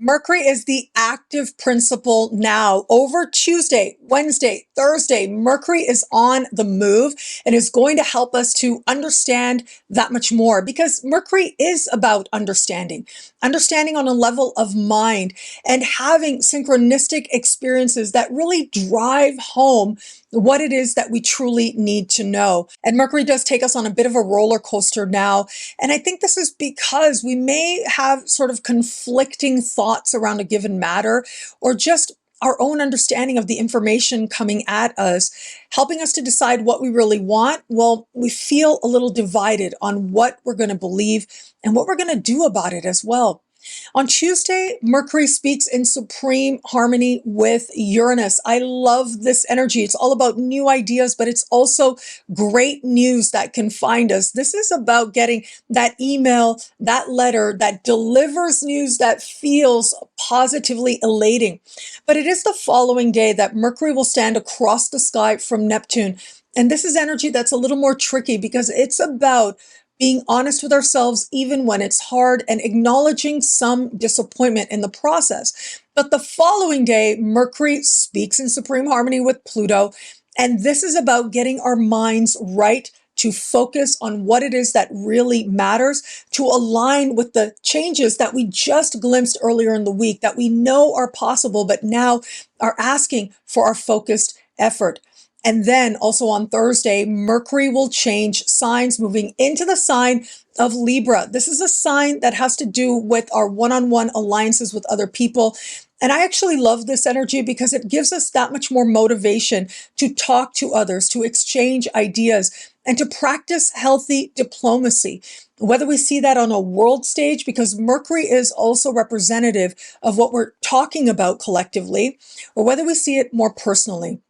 Mercury is the active principle now. Over Tuesday, Wednesday, Thursday, Mercury is on the move and is going to help us to understand that much more, because Mercury is about understanding on a level of mind and having synchronistic experiences that really drive home what it is that we truly need to know. And Mercury does take us on a bit of a roller coaster now. And I think this is because we may have sort of conflicting thoughts around a given matter, or just our own understanding of the information coming at us, helping us to decide what we really want. Well, we feel a little divided on what we're going to believe and what we're going to do about it as well. On Tuesday, Mercury speaks in supreme harmony with Uranus. I love this energy. It's all about new ideas, but it's also great news that can find us. This is about getting that email, that letter that delivers news that feels positively elating. But it is the following day that Mercury will stand across the sky from Neptune. And this is energy that's a little more tricky, because it's about being honest with ourselves even when it's hard, and acknowledging some disappointment in the process. But the following day, Mercury speaks in supreme harmony with Pluto, and this is about getting our minds right to focus on what it is that really matters, to align with the changes that we just glimpsed earlier in the week that we know are possible, but now are asking for our focused effort. And then also on Thursday, Mercury will change signs, moving into the sign of Libra. This is a sign that has to do with our one-on-one alliances with other people. And I actually love this energy because it gives us that much more motivation to talk to others, to exchange ideas, and to practice healthy diplomacy. Whether we see that on a world stage, because Mercury is also representative of what we're talking about collectively, or whether we see it more personally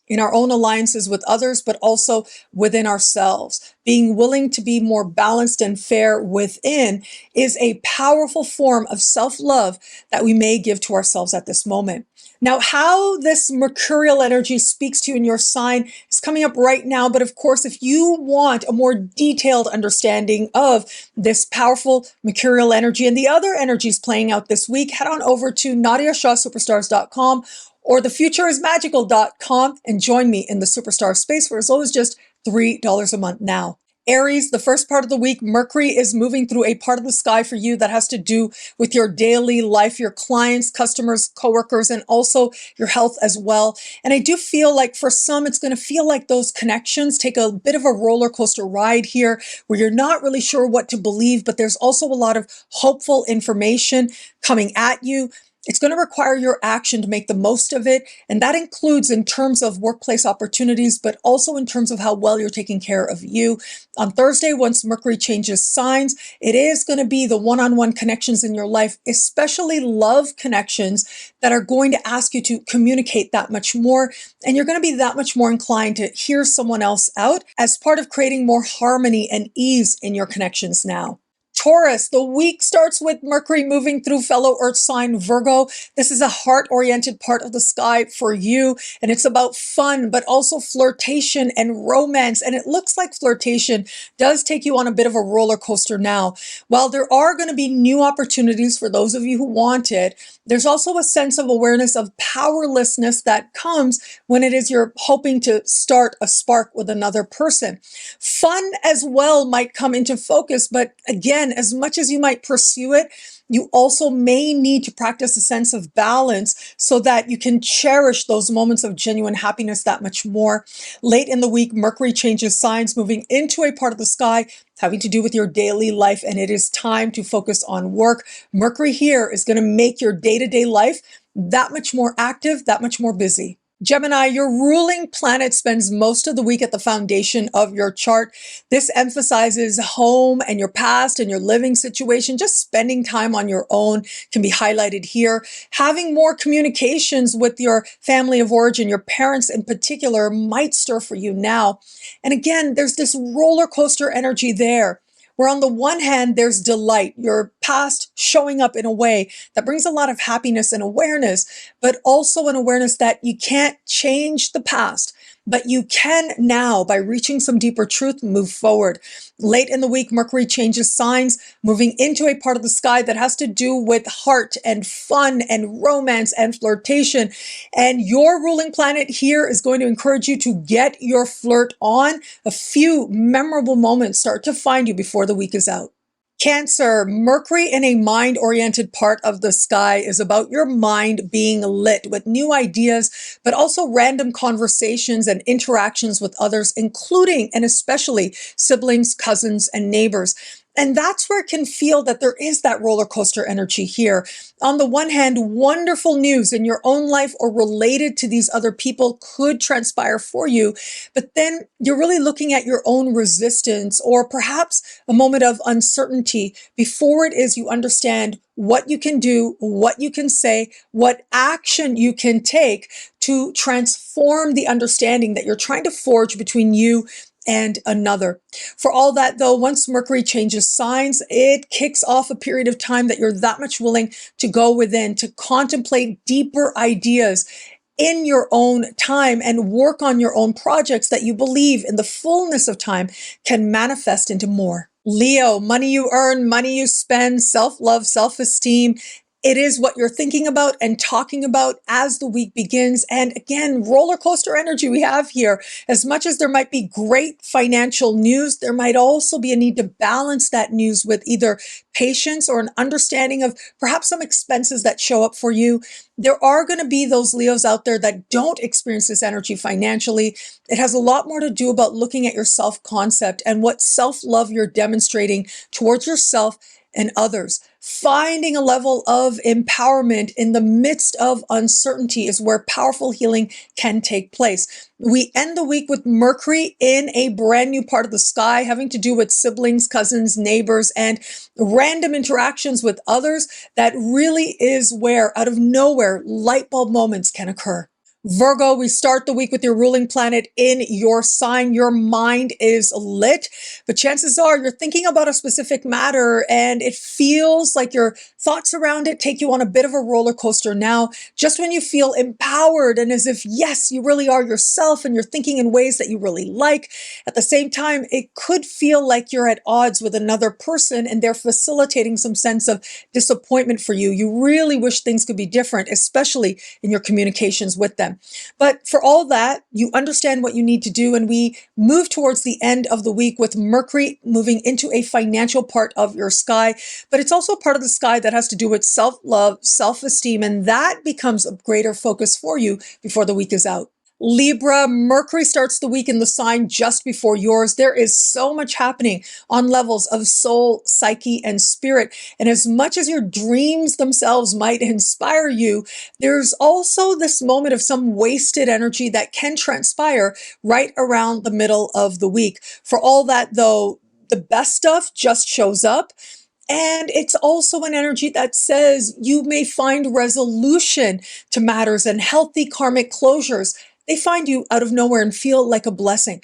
in our own alliances with others, but also within ourselves. Being willing to be more balanced and fair within is a powerful form of self-love that we may give to ourselves at this moment. Now, how this mercurial energy speaks to you in your sign is coming up right now. But of course, if you want a more detailed understanding of this powerful mercurial energy and the other energies playing out this week, head on over to NadiyaShahSuperstars.com or thefutureismagical.com and join me in the Superstar space, where it's always just $3 a month now. Aries, the first part of the week, Mercury is moving through a part of the sky for you that has to do with your daily life, your clients, customers, coworkers, and also your health as well. And I do feel like for some, it's going to feel like those connections take a bit of a roller coaster ride here, where you're not really sure what to believe, but there's also a lot of hopeful information coming at you. It's going to require your action to make the most of it. And that includes in terms of workplace opportunities, but also in terms of how well you're taking care of you. On Thursday, once Mercury changes signs, it is going to be the one-on-one connections in your life, especially love connections, that are going to ask you to communicate that much more. And you're going to be that much more inclined to hear someone else out as part of creating more harmony and ease in your connections now. Taurus, the week starts with Mercury moving through fellow Earth sign Virgo. This is a heart-oriented part of the sky for you, and it's about fun, but also flirtation and romance. And it looks like flirtation does take you on a bit of a roller coaster now. While there are going to be new opportunities for those of you who want it, there's also a sense of awareness of powerlessness that comes when it is you're hoping to start a spark with another person. Fun as well might come into focus, but again, as much as you might pursue it, you also may need to practice a sense of balance so that you can cherish those moments of genuine happiness that much more. Late in the week, Mercury changes signs, moving into a part of the sky having to do with your daily life, and it is time to focus on work. Mercury here is going to make your day-to-day life that much more active, that much more busy. Gemini, your ruling planet spends most of the week at the foundation of your chart. This emphasizes home and your past and your living situation. Just spending time on your own can be highlighted here. Having more communications with your family of origin, your parents in particular, might stir for you now. And again, there's this roller coaster energy there, where on the one hand, there's delight, your past showing up in a way that brings a lot of happiness and awareness, but also an awareness that you can't change the past. but you can now, by reaching some deeper truth, move forward. Late in the week, Mercury changes signs, moving into a part of the sky that has to do with heart and fun and romance and flirtation. And your ruling planet here is going to encourage you to get your flirt on. A few memorable moments start to find you before the week is out. Cancer, Mercury in a mind-oriented part of the sky is about your mind being lit with new ideas, but also random conversations and interactions with others, including and especially siblings, cousins, and neighbors. And that's where it can feel that there is that roller coaster energy here. On the one hand, wonderful news in your own life or related to these other people could transpire for you, but then you're really looking at your own resistance or perhaps a moment of uncertainty before it is you understand what you can do, what you can say, what action you can take to transform the understanding that you're trying to forge between you and another. For all that though, once Mercury changes signs, it kicks off a period of time that you're that much willing to go within, to contemplate deeper ideas in your own time and work on your own projects that you believe in the fullness of time can manifest into more. Leo, money you earn, money you spend, self-love, self-esteem. It is what you're thinking about and talking about as the week begins. And again, roller coaster energy we have here. As much as there might be great financial news, there might also be a need to balance that news with either patience or an understanding of perhaps some expenses that show up for you. There are going to be those Leos out there that don't experience this energy financially. It has a lot more to do about looking at your self-concept and what self-love you're demonstrating towards yourself and others. Finding a level of empowerment in the midst of uncertainty is where powerful healing can take place. We end the week with Mercury in a brand new part of the sky, having to do with siblings, cousins, neighbors, and random interactions with others. That really is where, out of nowhere, light bulb moments can occur. Virgo, we start the week with your ruling planet in your sign. Your mind is lit, but chances are you're thinking about a specific matter and it feels like your thoughts around it take you on a bit of a roller coaster now. Just when you feel empowered and as if, yes, you really are yourself and you're thinking in ways that you really like. At the same time, it could feel like you're at odds with another person and they're facilitating some sense of disappointment for you. You really wish things could be different, especially in your communications with them. But for all that, you understand what you need to do, and we move towards the end of the week with Mercury moving into a financial part of your sky, but it's also part of the sky that has to do with self-love, self-esteem, and that becomes a greater focus for you before the week is out. Libra, Mercury starts the week in the sign just before yours. There is so much happening on levels of soul, psyche, and spirit. And as much as your dreams themselves might inspire you, there's also this moment of some wasted energy that can transpire right around the middle of the week. For all that though, the best stuff just shows up. And it's also an energy that says you may find resolution to matters and healthy karmic closures. They find you out of nowhere and feel like a blessing.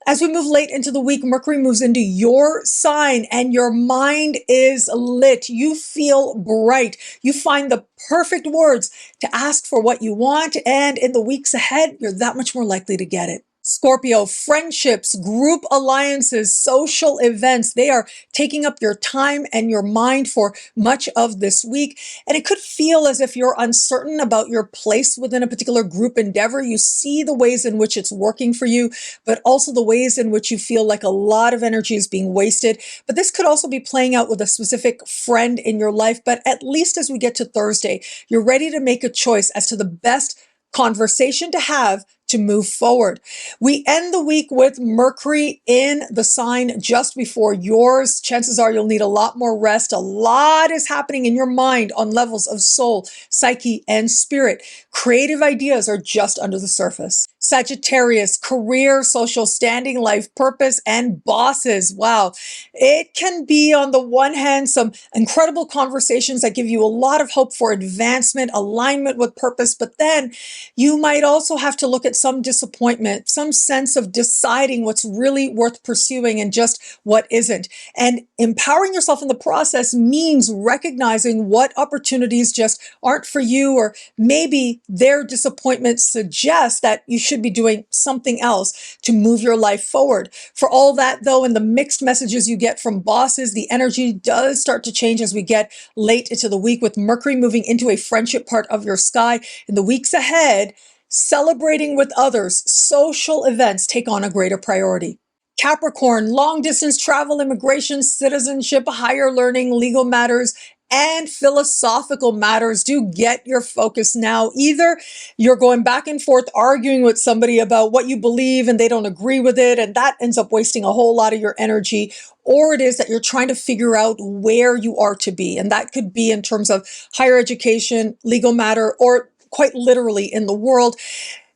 As we move late into the week, Mercury moves into your sign and your mind is lit. You feel bright. You find the perfect words to ask for what you want. And in the weeks ahead, you're that much more likely to get it. Scorpio, friendships, group alliances, social events, they are taking up your time and your mind for much of this week. And it could feel as if you're uncertain about your place within a particular group endeavor. You see the ways in which it's working for you, but also the ways in which you feel like a lot of energy is being wasted. But this could also be playing out with a specific friend in your life. But at least as we get to Thursday, you're ready to make a choice as to the best conversation to have to move forward. We end the week with Mercury in the sign just before yours. Chances are you'll need a lot more rest. A lot is happening in your mind on levels of soul, psyche, and spirit. Creative ideas are just under the surface. Sagittarius, career, social standing, life purpose, and bosses. Wow. It can be, on the one hand, some incredible conversations that give you a lot of hope for advancement, alignment with purpose, but then you might also have to look at some disappointment, some sense of deciding what's really worth pursuing and just what isn't. And empowering yourself in the process means recognizing what opportunities just aren't for you, or maybe their disappointment suggests that you should should be doing something else to move your life forward. For all that though, and the mixed messages you get from bosses, the energy does start to change as we get late into the week, with Mercury moving into a friendship part of your sky. In the weeks ahead, celebrating with others, social events take on a greater priority. Capricorn, long distance travel, immigration, citizenship, higher learning, legal matters, and philosophical matters do get your focus now. Either you're going back and forth arguing with somebody about what you believe and they don't agree with it, and that ends up wasting a whole lot of your energy, or it is that you're trying to figure out where you are to be. And that could be in terms of higher education, legal matter, or quite literally in the world.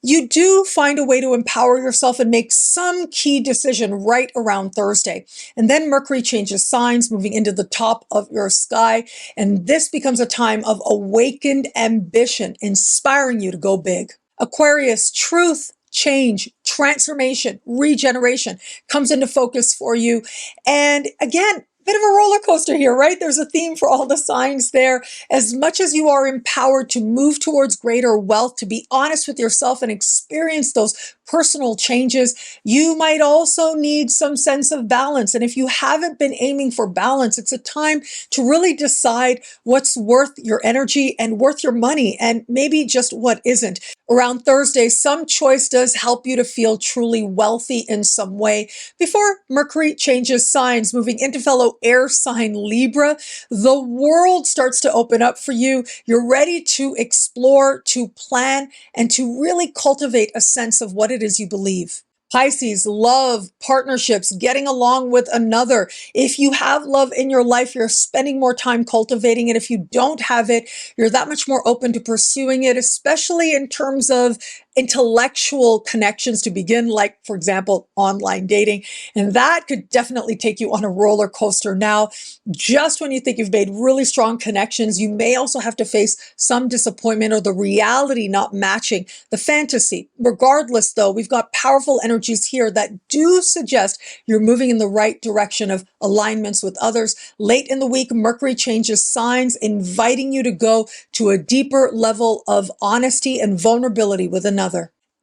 You do find a way to empower yourself and make some key decision right around Thursday. And then Mercury changes signs, moving into the top of your sky. And this becomes a time of awakened ambition, inspiring you to go big. Aquarius, truth, change, transformation, regeneration comes into focus for you. And again, bit of a roller coaster here, right? There's a theme for all the signs there. As much as you are empowered to move towards greater wealth, to be honest with yourself and experience those personal changes, you might also need some sense of balance. And if you haven't been aiming for balance, it's a time to really decide what's worth your energy and worth your money, and maybe just what isn't. Around Thursday, some choice does help you to feel truly wealthy in some way. Before Mercury changes signs, moving into fellow air sign Libra, the world starts to open up for you. You're ready to explore, to plan, and to really cultivate a sense of what it is you believe. Pisces, love, partnerships, getting along with another. If you have love in your life, you're spending more time cultivating it. If you don't have it, you're that much more open to pursuing it, especially in terms of intellectual connections to begin, like, for example, online dating. And that could definitely take you on a roller coaster. Now, just when you think you've made really strong connections, you may also have to face some disappointment or the reality not matching the fantasy. Regardless, though, we've got powerful energies here that do suggest you're moving in the right direction of alignments with others. Late in the week, Mercury changes signs, inviting you to go to a deeper level of honesty and vulnerability with another.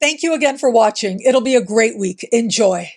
Thank you again for watching. It'll be a great week. Enjoy.